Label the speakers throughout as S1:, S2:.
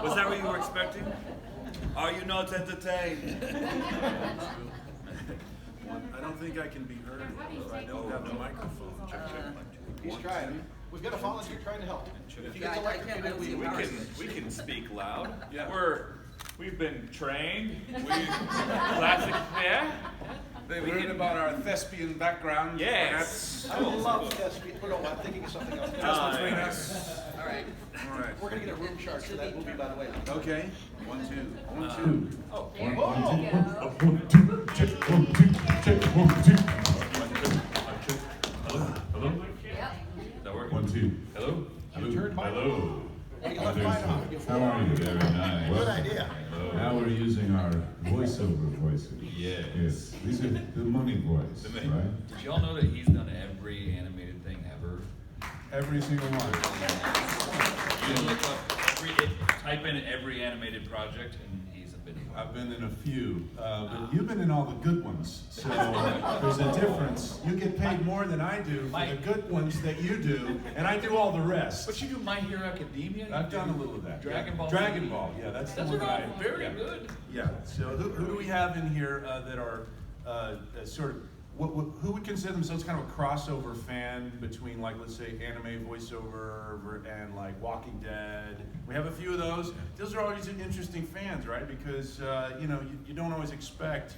S1: Was that what you were expecting? Are you not entertained?
S2: I don't think I can be heard if I don't have the microphone.
S3: He's trying. We've got a volunteer trying to help. If he gets electrocuted,
S1: We can speak loud. Yeah. We've been trained. Classic. Yeah.
S2: They learned about our thespian background.
S1: Yes.
S3: I love thespian. No, I'm thinking of something else.
S2: Just between us.
S3: All right.
S2: All right.
S3: We're gonna get a room charge for that movie, by the way.
S2: Okay. 1, 2. 1, 2.
S1: Oh.
S4: One, two, check, 1, 2, check, 1, 2. Hello?
S1: Is that working?
S4: 1, 2.
S1: Hello?
S3: You turned mine
S4: Hello.
S3: You left mine on.
S4: How are you? Very nice.
S3: Good idea.
S4: Now we're using our voiceover voices.
S1: Yes.
S4: Yes. These are the money voice,
S1: The money.
S4: right?
S1: Did y'all know that he's done every animated thing ever?
S4: Every single one.
S1: You look up type in every animated project, and he's been.
S4: I've been in a few, but you've been in all the good ones. So there's a difference. You get paid more than I do for the good ones that you do, and I do all the rest.
S1: But you do My Hero Academia?
S4: I've done a little of that.
S1: Dragon Ball.
S4: Dragon Ball, yeah, that's the one that I.
S1: Very
S4: yeah.
S1: good.
S4: Yeah. So who do we have in here that are sort of who would consider themselves kind of a crossover fan between, like, let's say anime voiceover and like Walking Dead? We have a few of those. Those are always interesting fans, right? Because you know you don't always expect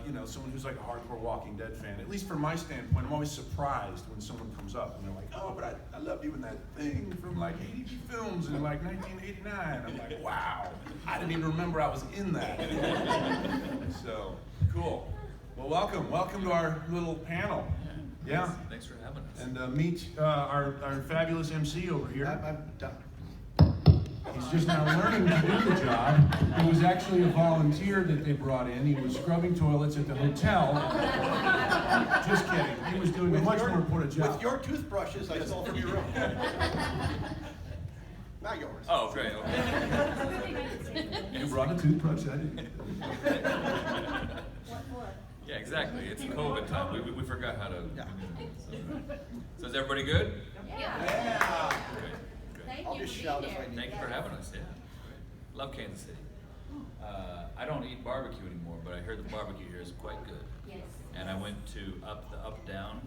S4: you know, someone who's like a hardcore Walking Dead fan. At least from my standpoint, I'm always surprised when someone comes up and they're like, "Oh, but I loved you in that thing from like ADP Films in like 1989." I'm like, "Wow, I didn't even remember I was in that." So cool. Well, welcome to our little panel. Yeah.
S1: Thanks for having us.
S4: And meet our fabulous MC over here.
S3: I'm done.
S4: He's just now learning to do the job. He was actually a volunteer that they brought in. He was scrubbing toilets at the hotel. Just kidding. He was doing a much more important job.
S3: With your toothbrushes, I stole from your room. Not yours.
S1: Oh, great. Okay.
S4: You brought a toothbrush? I didn't.
S1: Yeah, exactly. It's COVID time. We forgot how to.
S3: Yeah.
S1: So is everybody good?
S3: Yeah.
S1: Great. Great.
S3: I'll just shout if I need.
S1: Thank you for having us. Yeah. Great. Love Kansas City. I don't eat barbecue anymore, but I heard the barbecue here is quite good.
S5: Yes.
S1: And I went to the Up Down.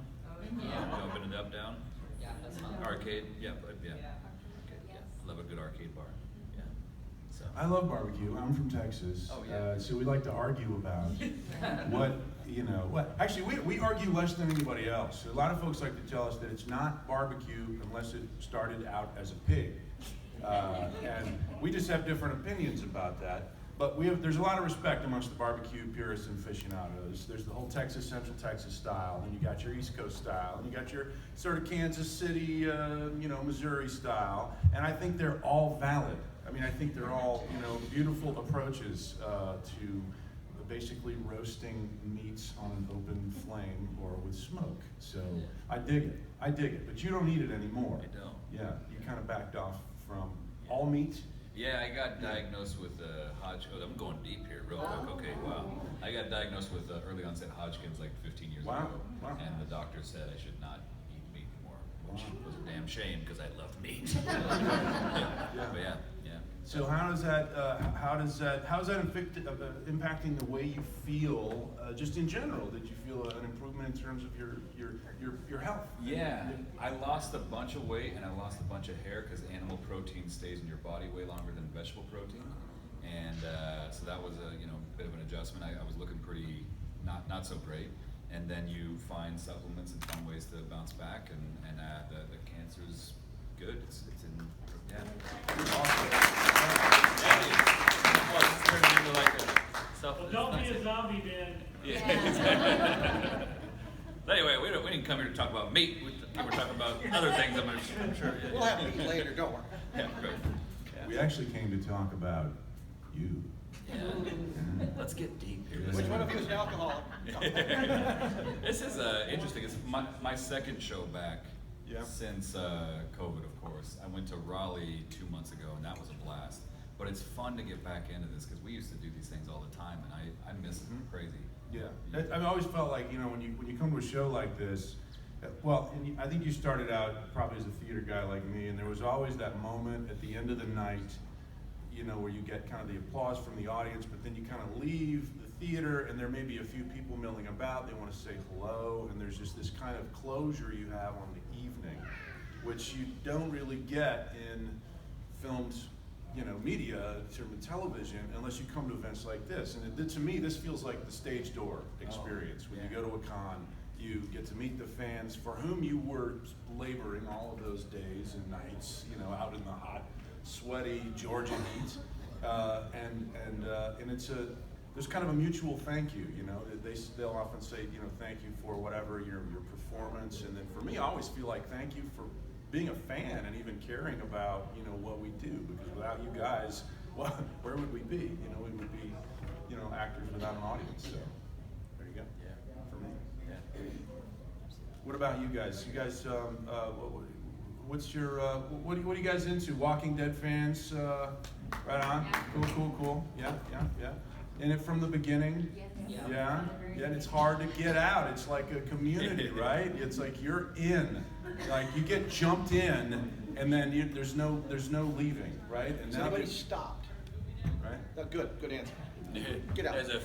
S1: Y'all been to the Up Down?
S5: Yeah, that's fun.
S1: Arcade. Yeah, but yeah. Okay, yeah. Love a good arcade bar. Yeah. So.
S4: I love barbecue. I'm from Texas.
S1: Oh, yeah.
S4: So we like to argue about what, you know, what. Actually, we argue less than anybody else. A lot of folks like to tell us that it's not barbecue unless it started out as a pig. And we just have different opinions about that. But there's a lot of respect amongst the barbecue purists and aficionados. There's the whole Texas, Central Texas style, and you got your East Coast style, and you got your sort of Kansas City, you know, Missouri style. And I think they're all valid. I mean, I think they're all, you know, beautiful approaches to basically roasting meats on an open flame or with smoke. So I dig it. I dig it. But you don't eat it anymore.
S1: I don't.
S4: Yeah, you kind of backed off from all meat.
S1: Yeah, I got diagnosed with Hodgkin. I'm going deep here, real quick. Okay, wow. I got diagnosed with early onset Hodgkin's like 15 years
S4: Wow.
S1: ago,
S4: Wow.
S1: and the doctor said I should not eat meat anymore, which was a damn shame because I loved meat. But yeah.
S4: So how's that impacting the way you feel, just in general? Did you feel an improvement in terms of your health?
S1: Yeah, I lost a bunch of weight and I lost a bunch of hair because animal protein stays in your body way longer than vegetable protein, and so that was a bit of an adjustment. I was looking pretty not so great, and then you find supplements and find ways to bounce back, and the cancer's good. It's in awesome. It's turned into like a self.
S6: Well, don't be a zombie, Ben.
S1: Yeah. Anyway, we didn't come here to talk about meat. We were talking about other things. I'm sure. Yeah,
S3: We'll have meat later, don't worry.
S1: Yeah, great. Yeah.
S4: We actually came to talk about you.
S1: Yeah. Let's get deep here.
S3: Which one of you is an alcoholic?
S1: This is interesting. It's my second show back since COVID, of course. I went to Raleigh 2 months ago, and that was a blast. But it's fun to get back into this because we used to do these things all the time, and I miss it crazy.
S4: Yeah, I've always felt like, you know, when you come to a show like this, well, and I think you started out probably as a theater guy like me, and there was always that moment at the end of the night, you know, where you get kind of the applause from the audience, but then you kind of leave the theater and there may be a few people milling about, they want to say hello, and there's just this kind of closure you have on the evening, which you don't really get in filmed, you know, media, sort of television, unless you come to events like this. And to me, this feels like the stage door experience. When you go to a con, you get to meet the fans for whom you were laboring all of those days and nights, you know, out in the hot, sweaty Georgia heat, and it's there's kind of a mutual thank you, you know. They'll often say, you know, thank you for whatever your performance, and then for me, I always feel like thank you for being a fan and even caring about, you know, what we do, because without you guys, well, where would we be? You know, we would be, you know, actors without an audience. So there you go.
S1: Yeah.
S4: For me.
S1: Yeah.
S4: What about you guys? You guys, what's your, what are you guys into? Walking Dead fans? Right on. Cool. Yeah. In it from the beginning? Yeah. And it's hard to get out. It's like a community, right? It's like you're in. Like you get jumped in, and then there's no leaving, right? And
S3: Has
S4: now
S3: anybody stopped?
S4: right?
S3: No, good answer. Get out.
S1: There's a,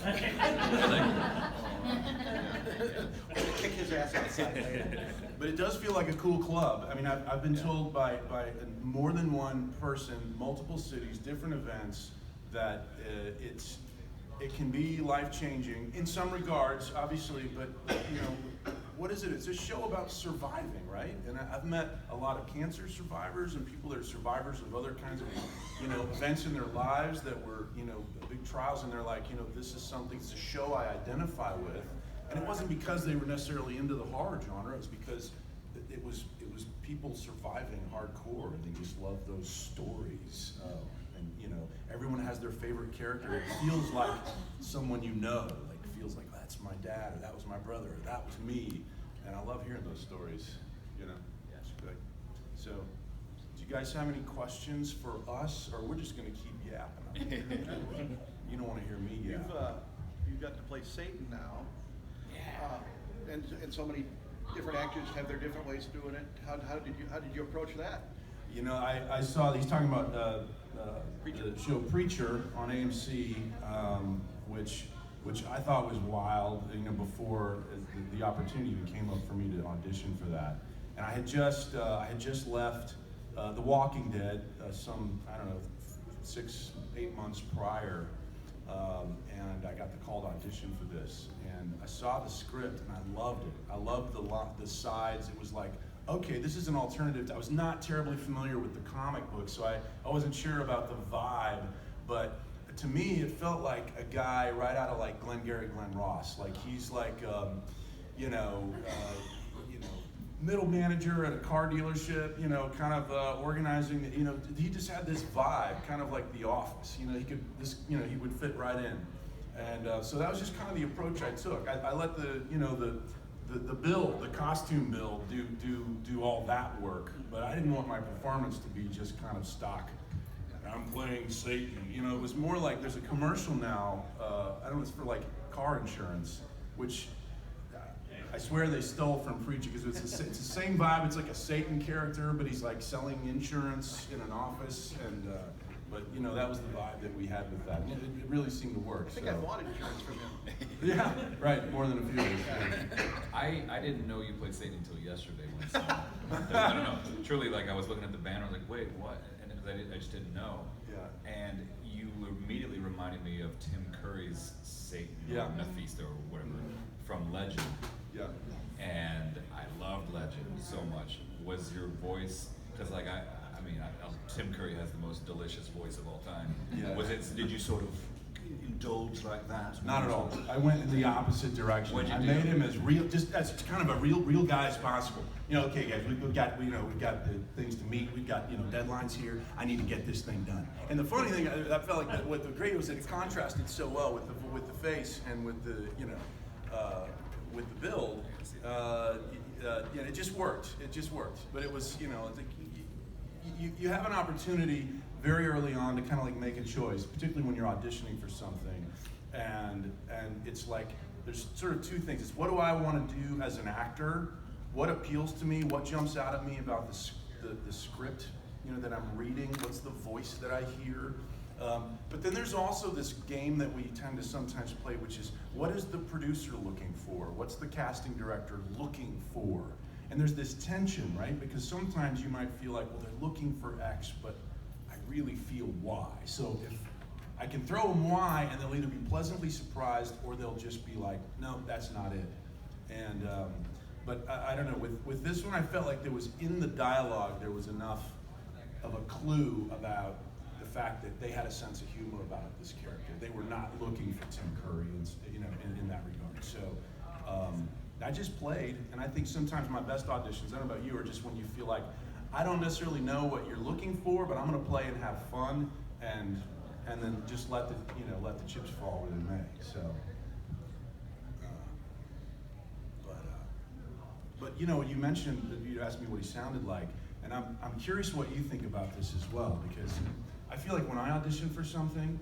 S3: We're gonna kick his ass outside later.
S4: But it does feel like a cool club. I mean, I've been told by more than one person, multiple cities, different events, that it can be life-changing in some regards, obviously, but you know, what is it? It's a show about surviving, right? And I've met a lot of cancer survivors and people that are survivors of other kinds of, you know, events in their lives that were, you know, big trials, and they're like, you know, this is something, it's a show I identify with. And it wasn't because they were necessarily into the horror genre, it was because it was people surviving hardcore, and they just love those stories. And you know, everyone has their favorite character. It feels like someone you know, like feels like that's my dad, or that was my brother, or that was me. And I love hearing those stories, you know. It's good. So, do you guys have any questions for us, or we're just gonna keep yapping? You don't want to hear me yap.
S3: You've got to play Satan now. And so many different actors have their different ways of doing it. How did you approach that?
S4: You know, I saw he's talking about the show Preacher on AMC, which I thought was wild. You know, before the opportunity even came up for me to audition for that, and I had just left The Walking Dead some, I don't know, 6-8 months prior. And I got the call to audition for this, and I saw the script and I loved it. I loved the sides. It was like, okay, this is an alternative. I was not terribly familiar with the comic book, so I wasn't sure about the vibe, but to me it felt like a guy right out of like Glengarry Glen Ross. Like he's like, you know, middle manager at a car dealership, you know, kind of organizing, you know, he just had this vibe, kind of like The Office, you know, he would fit right in. And so that was just kind of the approach I took. I let the costume build do all that work, but I didn't want my performance to be just kind of stock. I'm playing Satan, you know, it was more like there's a commercial now, I don't know, it's for like car insurance, which I swear they stole from Preacher, because it's the same vibe. It's like a Satan character, but he's like selling insurance in an office, and but you know, that was the vibe that we had with that. It really seemed to work.
S3: I think I wanted insurance from him.
S4: Yeah, right, more than a few years.
S1: I didn't know you played Satan until yesterday when I saw it. I don't know. Truly, like I was looking at the banner, I was like, wait, what? And I just didn't know.
S4: Yeah.
S1: And you immediately reminded me of Tim Curry's Satan,
S4: Yeah.
S1: or Mephisto, or whatever, from Legend.
S4: Yeah.
S1: And I loved Legend so much. Was your voice, because like Tim Curry has the most delicious voice of all time.
S4: Yeah.
S1: Did you sort of indulge like that?
S4: Not at all. I went in the opposite direction.
S1: What'd you
S4: I
S1: do?
S4: made him as real, just as kind of a real guy as possible. You know, okay, guys, we've got the things to meet. We've got, you know, deadlines here. I need to get this thing done. And the funny thing, I felt like what the great was that it contrasted so well with the face and with the, you know, with the build. Yeah, it just worked. It just worked. But it was, you know, it's like you have an opportunity very early on to kind of like make a choice, particularly when you're auditioning for something, and it's like there's sort of two things. It's what do I want to do as an actor? What appeals to me? What jumps out at me about the script, you know, that I'm reading? What's the voice that I hear? But then there's also this game that we tend to sometimes play, which is, what is the producer looking for? What's the casting director looking for? And there's this tension, right? Because sometimes you might feel like, well, they're looking for X, but I really feel Y. So if I can throw them Y, and they'll either be pleasantly surprised, or they'll just be like, no, that's not it. And but I don't know, with this one, I felt like there was, in the dialogue, there was enough of a clue about the fact that they had a sense of humor about this character. They were not looking for Tim Curry, and, you know, in that regard. So I just played, and I think sometimes my best auditions, I don't know about you, are just when you feel like, I don't necessarily know what you're looking for, but I'm going to play and have fun, and then just let the chips fall where they may. So. But you know, you mentioned, you asked me what he sounded like, and I'm curious what you think about this as well, because I feel like when I audition for something,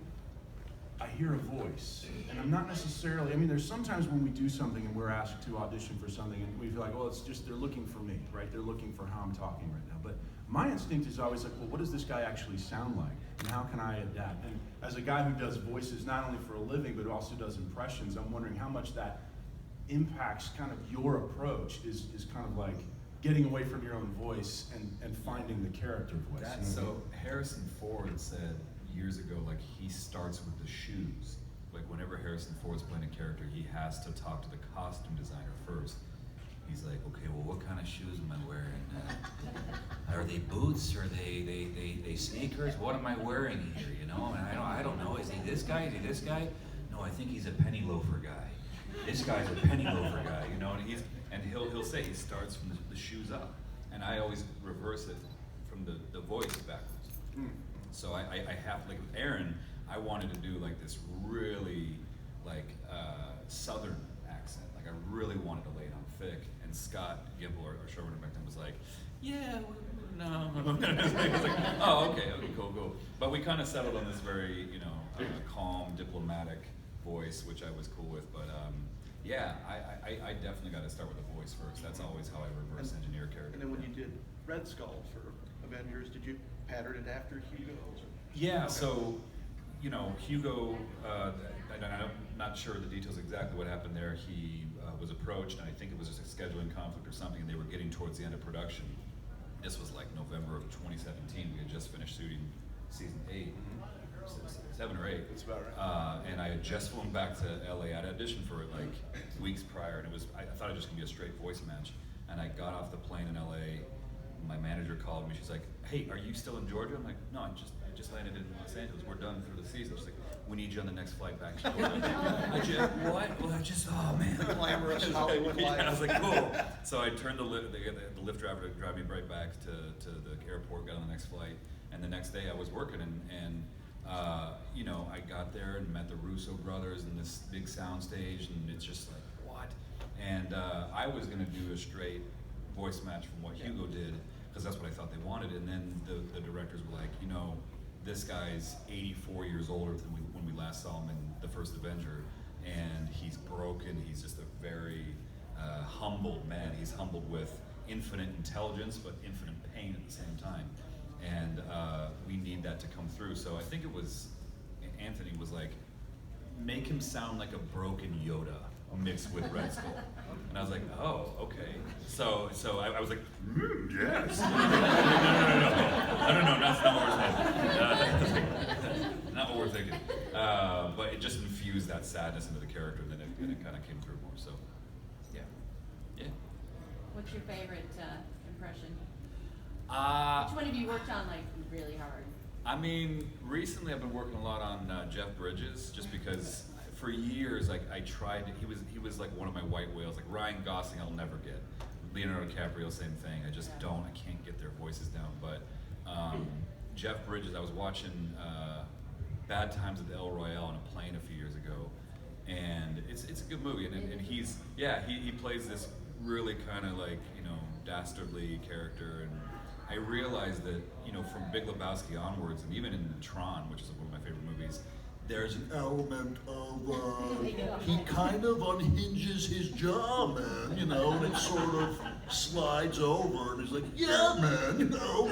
S4: I hear a voice, and I'm not necessarily, I mean, there's sometimes when we do something and we're asked to audition for something and we feel like, well, it's just, they're looking for me, right? They're looking for how I'm talking right now. But my instinct is always like, well, what does this guy actually sound like? And how can I adapt? And as a guy who does voices not only for a living, but also does impressions, I'm wondering how much that impacts kind of your approach is kind of like getting away from your own voice and finding the character voice.
S1: So Harrison Ford said years ago, like, he starts with the shoes. Like, whenever Harrison Ford's playing a character, he has to talk to the costume designer first. He's like, okay, well, what kind of shoes am I wearing? Are they boots? Or they sneakers? What am I wearing here? You know, and I don't know. Is he this guy? Is he this guy? No, I think he's a penny loafer guy. This guy's a penny loafer guy, you know, and he'll say he starts from the shoes up, and I always reverse it from the voice backwards. So I have, like with Aaron, I wanted to do like this really like southern accent, like I really wanted to lay it on thick, and Scott Gimple, our showrunner back then, was like, yeah, no. He's like, oh, okay, cool. But we kind of settled on this very, you know, calm, diplomatic voice, which I was cool with. But yeah, I definitely got to start with a voice first. That's always how I reverse engineer characters.
S3: And then when you did Red Skull for Avengers, did you pattern it after Hugo?
S1: Yeah,
S3: Okay.
S1: so, you know, Hugo, I'm not sure the details exactly what happened there. He was approached, and I think it was just a scheduling conflict or something, and they were getting towards the end of production. This was like November of 2017. We had just finished shooting season 8. 7 or 8.
S3: That's about right.
S1: And I had just flown back to LA. I'd auditioned for it like weeks prior, and I thought it was just gonna be a straight voice match. And I got off the plane in LA. My manager called me. She's like, "Hey, are you still in Georgia?" I'm like, "No, I just landed in Los Angeles. We're done for the season." She's like, "We need you on the next flight back." What? Well, oh man.
S3: The glamorous Hollywood life.
S1: Yeah, I was like, cool. So I turned the Lyft driver to drive me right back to the airport, got on the next flight, and the next day I was working, and you know, I got there and met the Russo brothers in this big sound stage, and it's just like, what? And I was gonna do a straight voice match from what Hugo did, because that's what I thought they wanted. And then the directors were like, you know, this guy's 84 years older than when we last saw him in the first Avenger, and he's broken. He's just a very humbled man. He's humbled with infinite intelligence, but infinite pain at the same time. And we need that to come through. So I think it was, Anthony was like, make him sound like a broken Yoda mixed with Red Skull. And I was like, oh, okay. So I was like, yes. No, that's not what we're saying. Not what we're thinking. But it just infused that sadness into the character, and then it kind of came through more. So, yeah.
S5: What's your favorite impression?
S1: Which
S5: Which one have you worked on like really hard?
S1: I mean, recently I've been working a lot on Jeff Bridges, just because for years, like I tried. He was like one of my white whales. Like Ryan Gosling, I'll never get. Leonardo DiCaprio, same thing. I just don't. I can't get their voices down. But Jeff Bridges, I was watching Bad Times at the El Royale on a plane a few years ago, and it's a good movie. And he's he plays this really kind of like, you know, dastardly character. And I realized that, you know, from Big Lebowski onwards, and even in Tron, which is one of my favorite movies, there's an element of he kind of unhinges his jaw, man, you know, and it's sort of
S6: slides over and he's like, yeah, man, you know,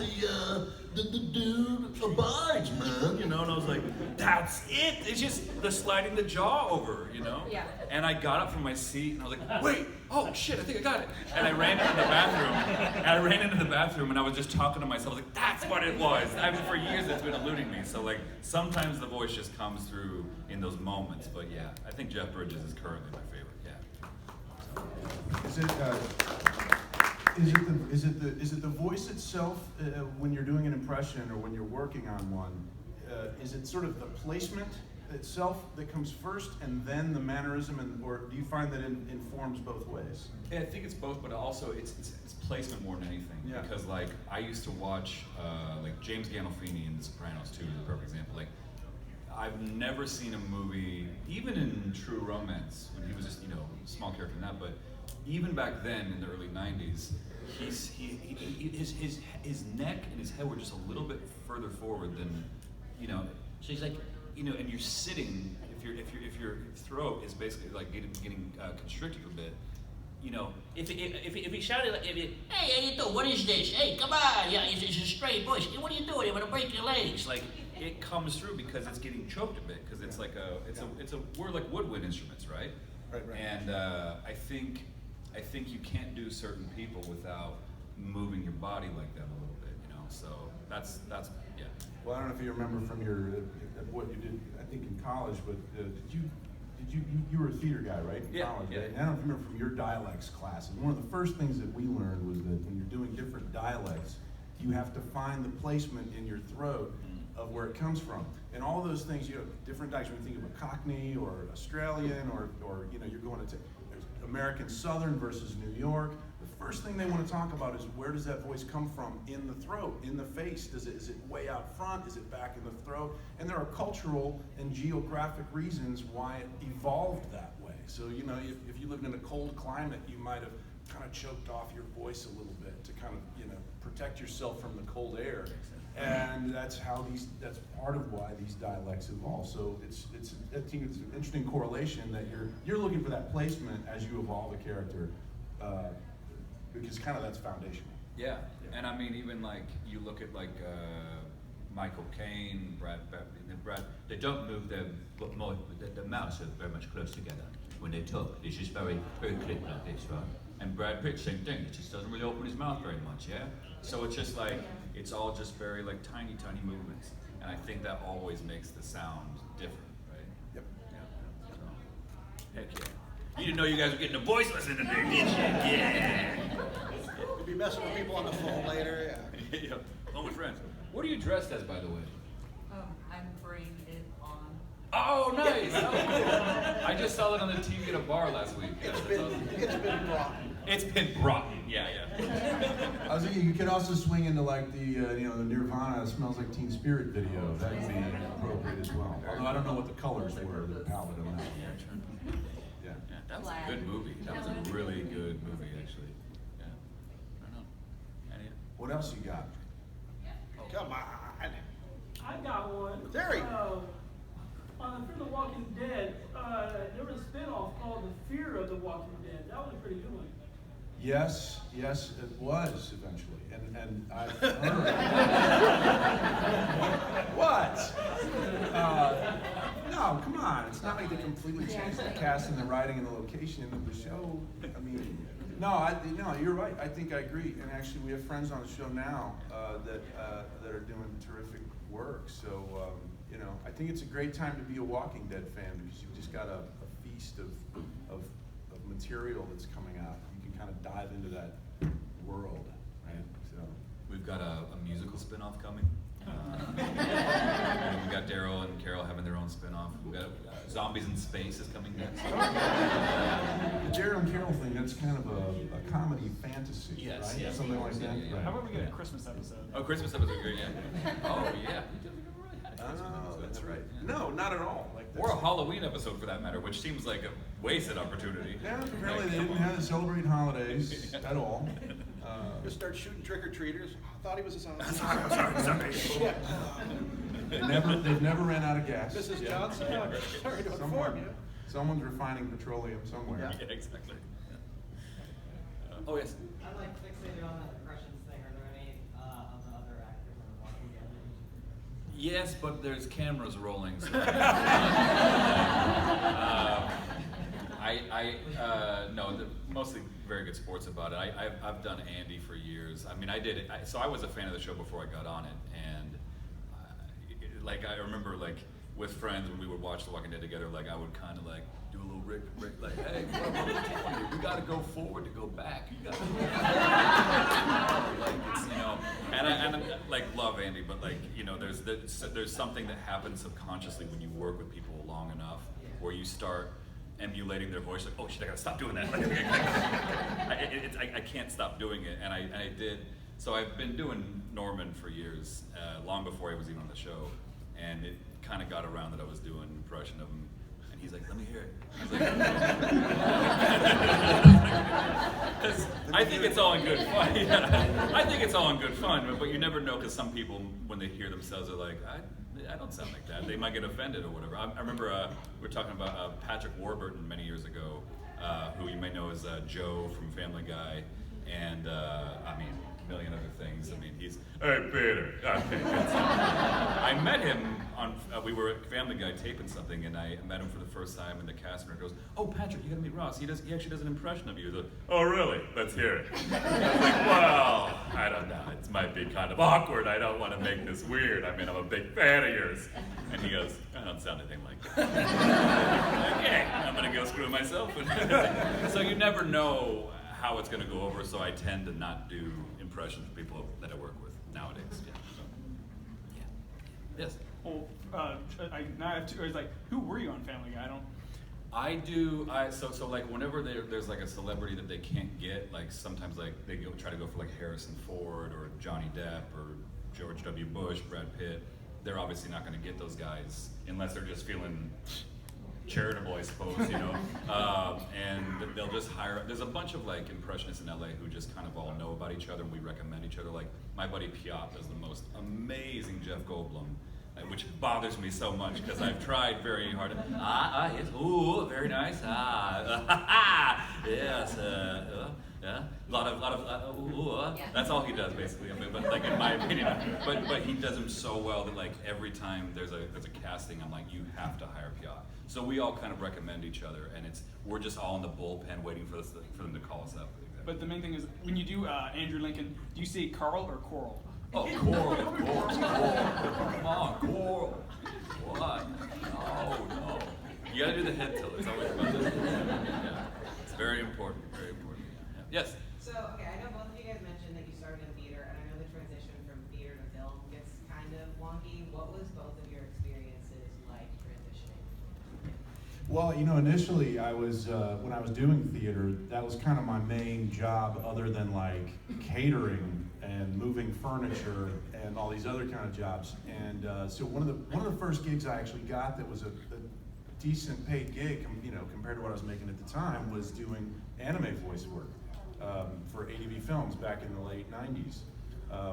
S6: the dude abides, man, you know, and I was like,
S1: That's it. It's just the sliding the jaw over, you know?
S5: Yeah.
S1: And I got up from my seat and I was like, wait, oh shit, I think I got it. And I ran into the bathroom. And I was just talking to myself, like, that's what it was. I mean, for years it's been eluding me. So like, sometimes the voice just comes through in those moments. But yeah, I think Jeff Bridges is currently my favorite, yeah.
S4: Is it the voice itself when you're doing an impression or when you're working on one? Is it sort of the placement itself that comes first, and then the mannerism, or do you find that it informs both ways?
S1: Yeah, I think it's both, but also it's placement more than anything.
S4: Yeah.
S1: Because like I used to watch like James Gandolfini in The Sopranos too, is a perfect example. Like I've never seen a movie, even in True Romance, when he was just, you know, a small character in that, but even back then in the early '90s, his neck and his head were just a little bit further forward than, you know. So he's like, you know, and you're sitting. If your throat is basically like getting constricted a bit, you know.
S7: If he shouted, hey, how you doing? What is this? Hey, come on! Yeah, it's a straight voice. Hey, what are you doing? You want to break your legs?
S1: Like it comes through because it's getting choked a bit because it's like we're like woodwind instruments, right?
S3: Right.
S1: And I think you can't do certain people without moving your body like that a little bit, you know. So that's yeah.
S4: Well, I don't know if you remember from your what you did, I think in college, but you were a theater guy, right? In
S1: Yeah,
S4: college,
S1: yeah.
S4: right? And I don't know if you remember from your dialects class. And one of the first things that we learned was that when you're doing different dialects, you have to find the placement in your throat of where it comes from. And all those things, you know, different dialects. When you think of a Cockney or Australian, or you know, you're going to American Southern versus New York. The first thing they want to talk about is where does that voice come from in the throat, in the face? Is it way out front? Is it back in the throat? And there are cultural and geographic reasons why it evolved that way. So, you know, if you lived in a cold climate, you might have kind of choked off your voice a little bit to kind of, you know, protect yourself from the cold air. And that's that's part of why these dialects evolve. So I think it's an interesting correlation that you're looking for that placement as you evolve a character, because kind of that's foundational.
S1: Yeah, and I mean, even like you look at like Michael Caine, Brad, they don't move their mouths are very much close together when they talk. It's just very, very clipped like this, right? And Brad Pitt, same thing. He just doesn't really open his mouth very much, yeah. So it's just like it's all just very like tiny movements, and I think that always makes the sound different, right?
S3: Yep.
S1: Yeah. So, heck yeah. You didn't know you guys were getting a voice lesson today, did you? Yeah.
S3: You'll be messing with people on the phone later, yeah.
S1: Yeah. Home with friends. What are you dressed as, by the way?
S8: I'm bringing it on.
S1: Oh, nice! Oh, cool. I just saw it on the TV at a bar last week. Yeah,
S3: It's
S1: that's awesome.
S3: been brought.
S1: It's been brought. Yeah.
S4: I was thinking you could also swing into like the you know, the Nirvana "Smells Like Teen Spirit" video. That would be appropriate as well. Although I don't know what the colors were, the palette on that. Yeah.
S1: Yeah, that was a good movie. That was a really good movie, actually. Yeah. I don't know. Any?
S4: What else you got?
S3: Come on.
S9: I got one.
S3: Terry.
S9: On the Walking Dead, there was a spinoff called The Fear of the Walking Dead. That was a pretty good one.
S4: Yes, it was eventually, and I've heard. What? No, come on. It's not like they completely changed the cast and the writing and the location of the show. I mean, no, you're right. I think I agree. And actually, we have friends on the show now that are doing terrific work. So, you know, I think it's a great time to be a Walking Dead fan because you've just got a feast of material that's coming out. You can kind of dive into that world, right? So
S1: We've got a musical spin-off coming. And we got Daryl and Carol having their own spin-off. We got Zombies in Space is coming next.
S4: the Daryl and Carol thing, that's kind of a comedy fantasy,
S1: Yes,
S4: right?
S1: yes.
S4: Something like that.
S1: Yeah.
S4: Right.
S9: How about we get a Christmas episode?
S1: Oh, Christmas episode, great, yeah. Oh, yeah.
S4: Oh, that's right. No, not at all. Like
S1: Or a Halloween episode, for that matter, which seems like a wasted opportunity.
S4: Yeah, apparently
S1: Like,
S4: they didn't have to celebrate holidays at all.
S3: Just start shooting trick-or-treaters. I thought he was a zombie.
S1: Sorry.
S3: Shit.
S4: They've never ran out of gas.
S3: Mrs. Johnson, I'm sorry to inform you.
S4: Someone's refining petroleum somewhere.
S1: Yeah, exactly. Oh yes.
S10: I'm like fixated on that impressions thing. Are there any of the other actors on The Walking Dead?
S1: Yes, but there's cameras rolling. So. No, they're mostly very good sports about it. I've done Andy for years. I mean, I did it. So I was a fan of the show before I got on it, and like I remember like with friends when we would watch The Walking Dead together, like I would kind of like do a little Rick, like, hey, we got to go forward to go back. You got to like it's, you know, and I like love Andy, but like you know, there's something that happens subconsciously when you work with people long enough, where you start emulating their voice, like, oh shit, I gotta stop doing that. I can't stop doing it, and I did. So I've been doing Norman for years, long before I was even on the show, and it kind of got around that I was doing an impression of him, and he's like, let me hear it. I was like, 'cause I think it's all in good fun. Yeah. I think it's all in good fun, but you never know, because some people, when they hear themselves, are like, I don't sound like that. They might get offended or whatever. I remember we were talking about Patrick Warburton many years ago, who you may know as Joe from Family Guy, and I mean, a million other things. I mean, he's, hey, Peter. Okay. I met him on, we were at Family Guy taping something, and I met him for the first time, and the cast member goes, oh, Patrick, you gotta meet Ross. He actually does an impression of you. He's like, oh, really? Let's hear it. I was like, well, I don't know. It might be kind of awkward. I don't want to make this weird. I mean, I'm a big fan of yours. And he goes, I don't sound anything like that. Okay, I'm gonna go screw myself. So you never know how it's gonna go over, so I tend to not do impressions of people that I work with nowadays. Yeah. So, yeah. Yes.
S11: Well, now I have two. It's like, who were you on Family Guy?
S1: So like whenever there's like a celebrity that they can't get, like sometimes like they try to go for like Harrison Ford or Johnny Depp or George W. Bush, Brad Pitt. They're obviously not going to get those guys unless they're just feeling charitable, I suppose, you know. And they'll just hire. There's a bunch of like impressionists in LA who just kind of all know about each other, and we recommend each other. Like my buddy Piat does the most amazing Jeff Goldblum, which bothers me so much because I've tried very hard. Yes, ooh, very nice. Yes, yeah. A lot of
S5: Yeah.
S1: That's all he does basically. I mean, but like in my opinion, but he does them so well that like every time there's a casting, I'm like, you have to hire Piat. So we all kind of recommend each other, and we're just all in the bullpen waiting for them to call us up.
S11: But the main thing is, when you do Andrew Lincoln, do you say Carl or Coral?
S1: Oh, Coral, of course. Coral. Come on, Coral. What? No. You gotta do the head tilt. It's always about this. Yeah. It's very important. Very important. Yeah. Yes.
S10: So, okay, I know both of you guys mentioned that you started in theater, and I know the transition from theater to film gets kind of wonky. What was both of your experiences like transitioning?
S4: Well, you know, initially I was, when I was doing theater, that was kind of my main job other than like catering and moving furniture and all these other kind of jobs. And so one of the first gigs I actually got that was a decent paid gig, you know, compared to what I was making at the time, was doing anime voice work for ADV Films back in the late 90s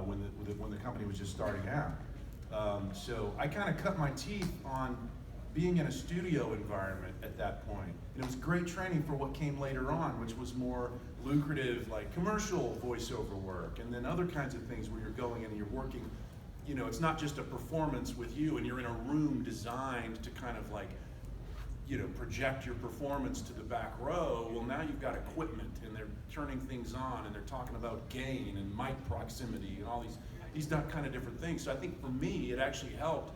S4: when the company was just starting out. So I kind of cut my teeth on being in a studio environment at that point. And it was great training for what came later on, which was more lucrative, like commercial voiceover work, and then other kinds of things where you're going in and you're working, you know, it's not just a performance with you and you're in a room designed to kind of like, you know, project your performance to the back row. Well, now you've got equipment and they're turning things on and they're talking about gain and mic proximity and all these kind of different things. So I think for me, it actually helped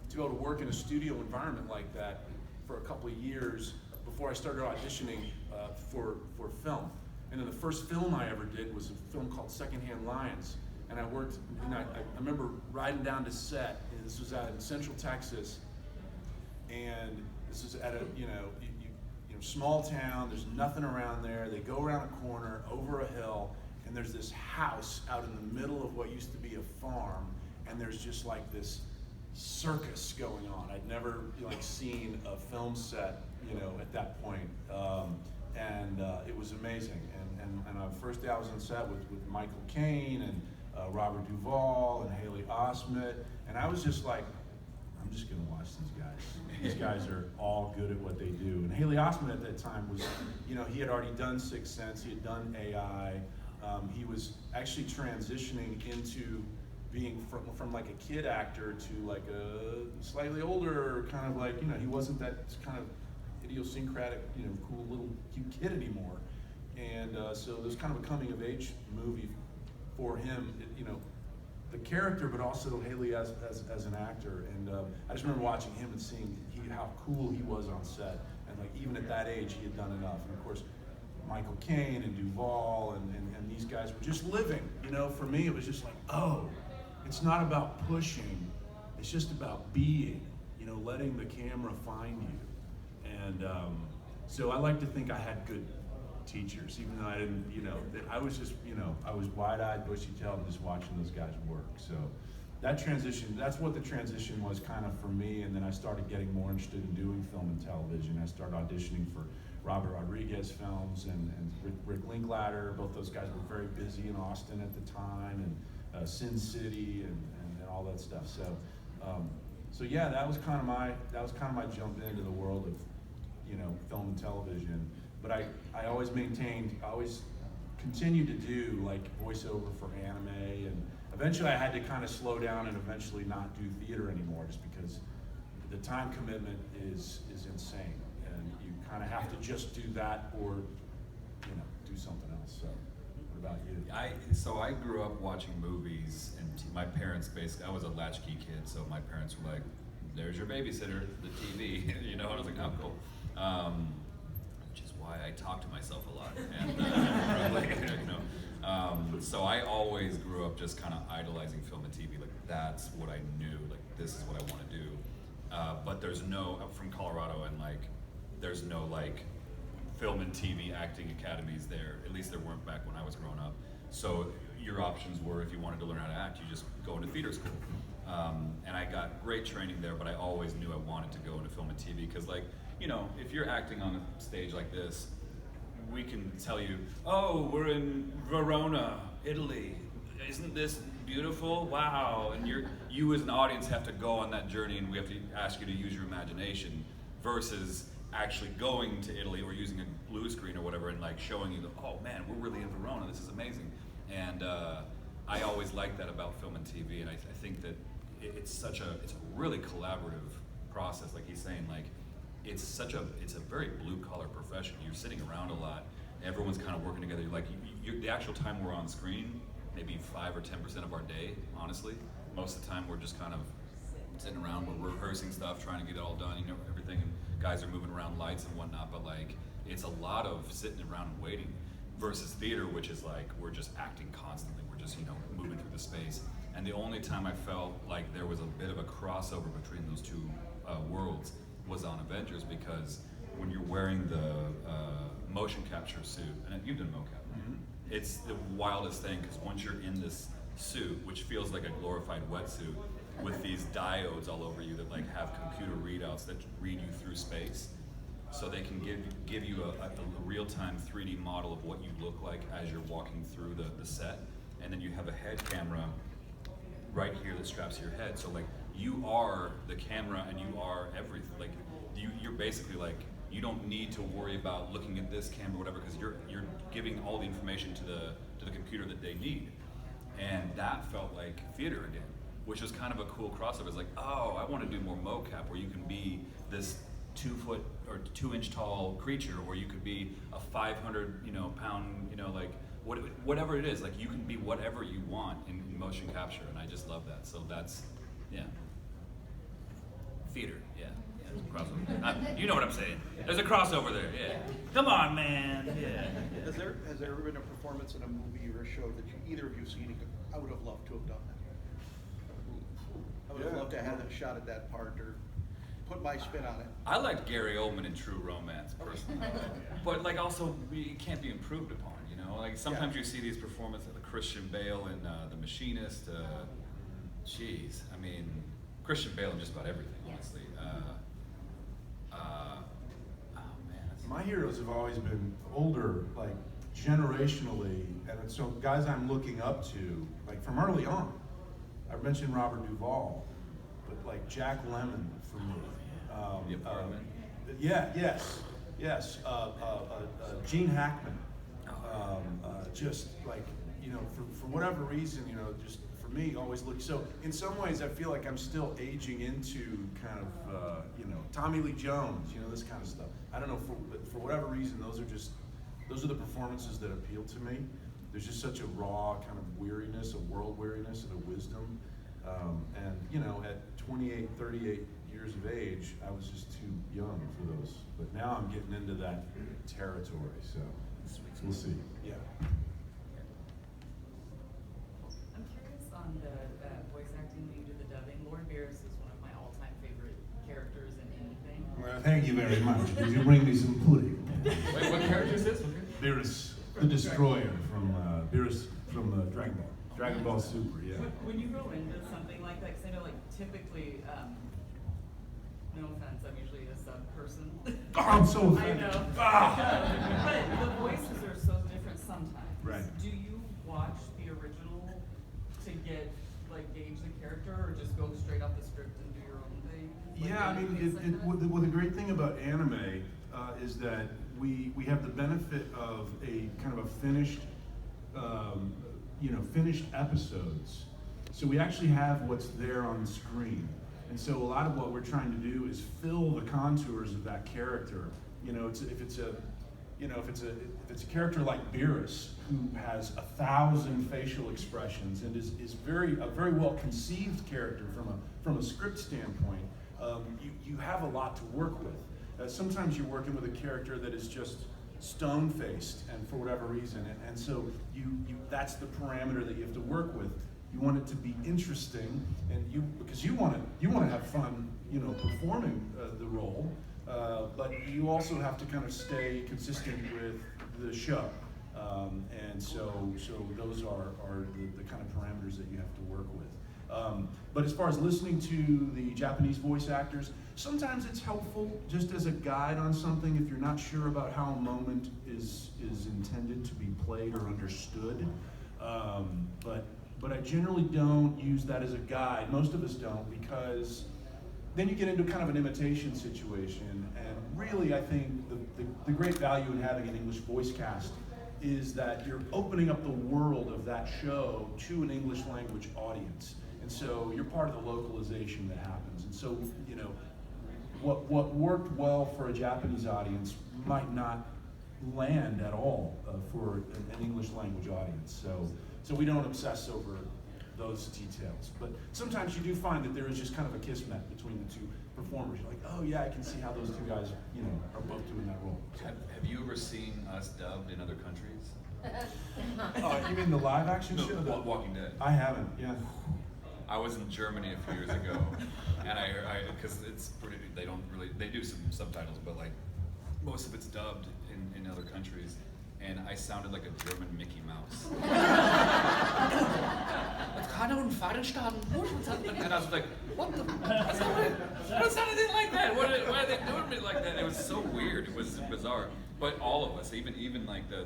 S4: to be able to work in a studio environment like that for a couple of years before I started auditioning for film. And then the first film I ever did was a film called Secondhand Lions. And I worked, and I remember riding down to set, and this was out in Central Texas, and this is at a, you know, small town, there's nothing around there. They go around a corner, over a hill, and there's this house out in the middle of what used to be a farm, and there's just like this circus going on. I'd never seen a film set, you know, at that point, and it was amazing. And first day I was on set with Michael Caine and Robert Duvall and Haley Osment, and I was just like, I'm just gonna watch these guys. These guys are all good at what they do. And Haley Osment at that time was, you know, he had already done Sixth Sense, he had done AI. He was actually transitioning into being from like a kid actor to like a slightly older kind of like, you know, he wasn't that kind of idiosyncratic, you know, cool little cute kid anymore. And so it was kind of a coming of age movie for him, you know, the character, but also Haley as an actor. And I just remember watching him and seeing how cool he was on set. And like even at that age, he had done enough. And of course, Michael Caine and Duvall and these guys were just living. You know, for me, it was just like, oh, it's not about pushing, it's just about being, you know, letting the camera find you. And so I like to think I had good teachers, even though I didn't, you know, I was just, you know, I was wide-eyed, bushy-tailed, just watching those guys work. So that transition, that's what the transition was kind of for me. And then I started getting more interested in doing film and television. I started auditioning for Robert Rodriguez films and Rick Linklater. Both those guys were very busy in Austin at the time, and Sin City and all that stuff. So yeah, that was kind of my jump into the world of, you know, film and television. But I always maintained, I always continued to do like voiceover for anime, and eventually I had to kind of slow down and eventually not do theater anymore, just because the time commitment is insane, and you kind of have to just do that or, you know, do something else. So what about you?
S1: So I grew up watching movies, and my parents basically, I was a latchkey kid, so my parents were like, there's your babysitter, the TV, you know, and I was like, oh, cool. Which is why I talk to myself a lot, and probably, you know. So I always grew up just kind of idolizing film and TV, like that's what I knew, like this is what I want to do. But there's no, I'm from Colorado, and like, there's no like film and TV acting academies there. At least there weren't back when I was growing up. So your options were, if you wanted to learn how to act, you just go into theater school. And I got great training there, but I always knew I wanted to go into film and TV, because like, you know, if you're acting on a stage like this, we can tell you, oh, we're in Verona, Italy. Isn't this beautiful? Wow. And you as an audience have to go on that journey, and we have to ask you to use your imagination, versus actually going to Italy or using a blue screen or whatever and like showing you, oh man, we're really in Verona, this is amazing. And I always liked that about film and TV, and I think that it's a really collaborative process, like he's saying, like it's a very blue collar profession. You're sitting around a lot, everyone's kind of working together. Like the actual time we're on screen, maybe 5 or 10% of our day, honestly. Most of the time we're just kind of sitting around, we're rehearsing stuff, trying to get it all done, you know, everything, and guys are moving around lights and whatnot, but like it's a lot of sitting around and waiting, versus theater, which is like we're just acting constantly, we're just, you know, moving through the space. And the only time I felt like there was a bit of a crossover between those two worlds was on Avengers, because when you're wearing the motion capture suit, and you've done mocap,
S4: Mm-hmm.
S1: it's the wildest thing, because once you're in this suit, which feels like a glorified wetsuit, with these diodes all over you that like have computer readouts that read you through space, so they can give you a real-time 3D model of what you look like as you're walking through the set, and then you have a head camera right here that straps to your head. So like you are the camera and you are everything. Like you're basically like, you don't need to worry about looking at this camera or whatever, because you're giving all the information to the computer that they need. And that felt like theater again, which was kind of a cool crossover. It's like, oh, I want to do more mocap, where you can be this 2 foot or 2 inch tall creature, or you could be a 500 pound, like whatever it is. Like you can be whatever you want in motion capture, and I just love that. So that's, yeah, theater, yeah. There's a crossover. You know what I'm saying? There's a crossover there. Yeah. Come on, man. Yeah.
S3: Has there ever been a performance in a movie or a show that either of you seen? I would have loved to have done that. I would have loved to have a shot at that part, or put my spin on it.
S1: I liked Gary Oldman in True Romance, personally. But like also, it can't be improved upon, you know? Like sometimes you see these performances, like Christian Bale in The Machinist. Jeez, I mean, Christian Bale in just about everything, honestly.
S4: My heroes have always been older, like generationally, and so guys I'm looking up to, like from early on. I mentioned Robert Duvall, but like Jack Lemmon for me.
S1: The Apartment?
S4: Yes. Gene Hackman. Just like, for whatever reason, just for me, always look. So in some ways, I feel like I'm still aging into kind of, Tommy Lee Jones, this kind of stuff. I don't know, for whatever reason, those are the performances that appeal to me. There's just such a raw kind of weariness, a world weariness, and a wisdom. And at 28, 38 years of age, I was just too young for those. But now I'm getting into that territory, so we'll see. Yeah.
S8: I'm curious on the voice acting when you do the dubbing. Lord Beerus is one of my all-time favorite characters in anything.
S4: Well, thank you very much. Did you bring me some pudding?
S1: Wait, what character is this?
S4: Beerus, the Destroyer from Dragon Ball. Dragon Ball Super, yeah.
S8: When you go into something like that, because I know, like, typically, no offense, I'm usually a sub person.
S4: Oh, I'm so offended.
S8: I know.
S4: Ah.
S8: But the voices are so different sometimes.
S4: Right.
S8: Do you watch the original to gauge the character, or just go straight off the script and do your own thing?
S4: Yeah, I mean, the great thing about anime is that we have the benefit of a kind of a finished episodes. So we actually have what's there on the screen. And so a lot of what we're trying to do is fill the contours of that character. If it's a character like Beerus, who has 1,000 facial expressions and is a very well conceived character from a script standpoint, you have a lot to work with. Sometimes you're working with a character that is just stone-faced, and for whatever reason, and so that's the parameter that you have to work with. You want it to be interesting, and because you want to have fun, performing the role, but you also have to kind of stay consistent with the show, and so those are the kind of parameters that you have to work with. But as far as listening to the Japanese voice actors, sometimes it's helpful just as a guide on something if you're not sure about how a moment is intended to be played or understood. But I generally don't use that as a guide. Most of us don't, because then you get into kind of an imitation situation. And really, I think the great value in having an English voice cast is that you're opening up the world of that show to an English language audience. And so you're part of the localization that happens. And so, what worked well for a Japanese audience might not land at all for an English language audience. So we don't obsess over those details. But sometimes you do find that there is just kind of a kismet between the two performers. You're like, oh yeah, I can see how those two guys, are both doing that role.
S1: Have you ever seen us dubbed in other countries?
S4: You mean the live action
S1: No,
S4: show?
S1: Walking Dead.
S4: I haven't, yeah.
S1: I was in Germany a few years ago, and because they do some subtitles, but like most of it's dubbed in other countries, and I sounded like a German Mickey Mouse. And I was like, what the? I sounded like that. Why are they doing me like that? It was so weird. It was bizarre. But all of us, even like the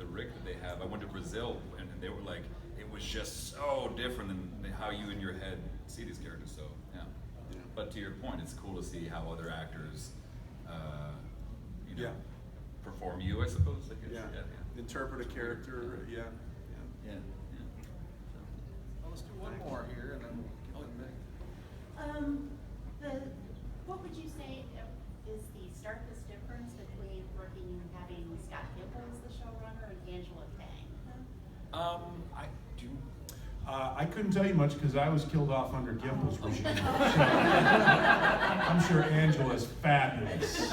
S1: rig that they have. I went to Brazil, and they were like, it was just so different than how you in your head see these characters. So yeah. But to your point, it's cool to see how other actors, perform you, I suppose. I guess. Yeah.
S2: Interpret a character. Yeah.
S3: Well, let's do one more here, and then we'll get them back.
S12: What would you say is the starkest difference between having Scott Gimple as the showrunner and Angela Kang?
S1: I do.
S4: I couldn't tell you much because I was killed off under Gimple's regime. So I'm sure Angela's fabulous.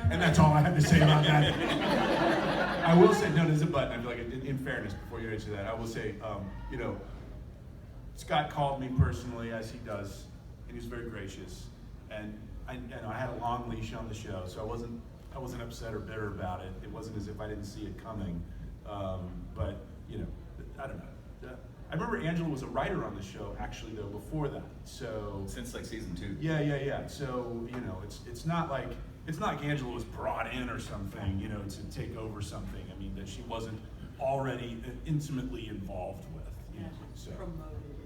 S4: And that's all I have to say about that. I will say, no, there's a but. I feel like, in fairness, before you answer that, I will say, Scott called me personally, as he does, and he was very gracious. And I had a long leash on the show, so I wasn't upset or bitter about it. It wasn't as if I didn't see it coming. But I don't know. I remember Angela was a writer on the show, actually, though, before that. So
S1: since like season 2.
S4: Yeah. So it's not like Angela was brought in or something, to take over something. I mean, that she wasn't already intimately involved with. So,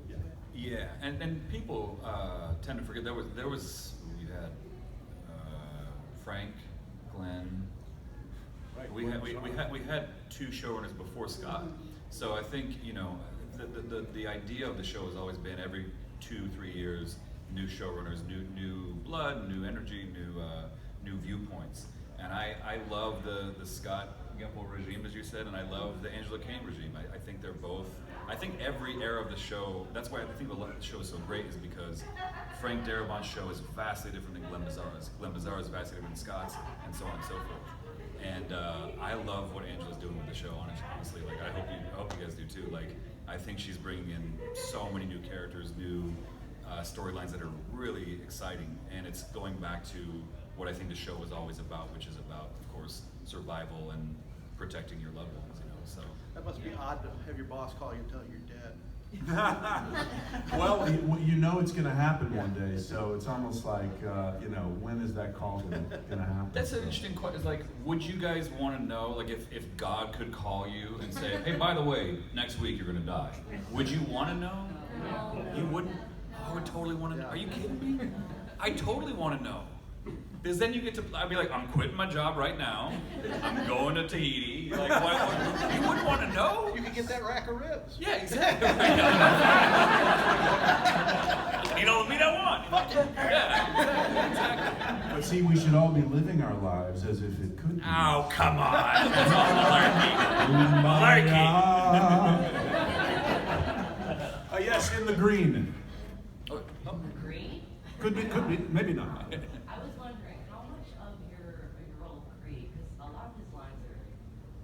S4: yeah.
S1: Yeah, and people tend to forget there was we had Frank, Glenn.
S4: Right,
S1: We had two showrunners before Scott, so I think the idea of the show has always been every 2-3 years, new showrunners, new blood, new energy, new viewpoints, and I love the Scott Gimple regime, as you said, and I love the Angela Kane regime. I think they're both. I think every era of the show. That's why I think the show is so great, is because Frank Darabont's show is vastly different than Glenn Bizzara's. Glenn Bizzara is vastly different than Scott's, and so on and so forth. And I love what Angela's doing with the show. Honestly, like I hope you guys do too. Like I think she's bringing in so many new characters, new storylines that are really exciting, and it's going back to what I think the show was always about, which is about, of course, survival and protecting your loved ones. So
S3: That must be odd to have your boss call you and tell you you're dead.
S4: Well, it's going to happen one day, so it's almost like, when is that call going to happen?
S1: that's an interesting question. It's like, would you guys want to know, like, if God could call you and say, hey, by the way, next week you're going to die, would you want to know?
S5: No.
S1: You wouldn't? I would totally want to know. Are you kidding me? I totally want to know. Because then you get to, I'd be like, I'm quitting my job right now. I'm going to Tahiti. Like, what? You wouldn't want to know?
S3: You could get that rack of ribs.
S1: Yeah, exactly. You know, the meat I want. Yeah, exactly.
S4: But see, we should all be living our lives as if it could be.
S1: Oh, come on. That's all malarkey. Malarkey.
S4: Yes, in the green.
S1: Oh,
S5: Green?
S4: Could be, maybe not.
S13: I was wondering, how much of your role of Creed, because a lot of his lines are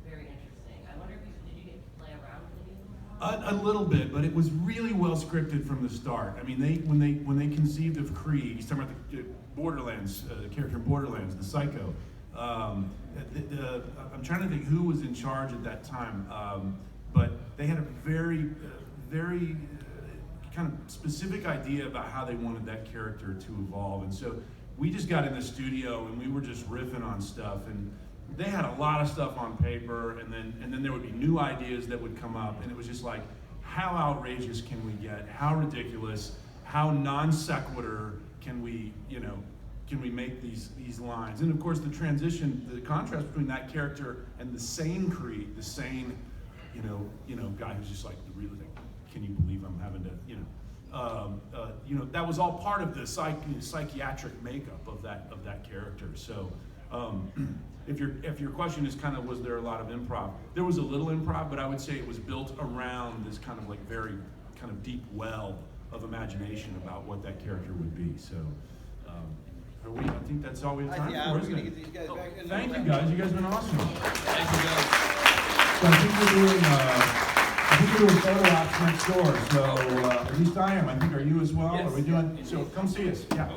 S13: very interesting. I wonder if did you get to play around with any of them?
S4: A little bit, but it was really well scripted from the start. I mean, when they conceived of Creed, he's talking about the Borderlands, the character in Borderlands, the Psycho. I'm trying to think who was in charge at that time, but they had a very kind of specific idea about how they wanted that character to evolve, and so we just got in the studio and we were just riffing on stuff, and they had a lot of stuff on paper, and then there would be new ideas that would come up, and it was just like, how outrageous can we get? How ridiculous? How non sequitur can we make these lines? And of course, the transition, the contrast between that character and the sane Creed, the sane, guy who's just like the real thing. Can you believe I'm having to, that was all part of the psychiatric makeup of that character. So, if your question is kind of, was there a lot of improv? There was a little improv, but I would say it was built around this kind of like very kind of deep well of imagination about what that character would be. So, I think that's all we have time for, isn't it?
S3: Get these guys back in.
S4: Thank you guys. You guys have been awesome.
S1: Thank you, guys.
S4: So I think we're doing photo ops next door. So at least I am. I think, are you as well?
S1: Yes.
S4: Are we doing? So come see us. Yeah.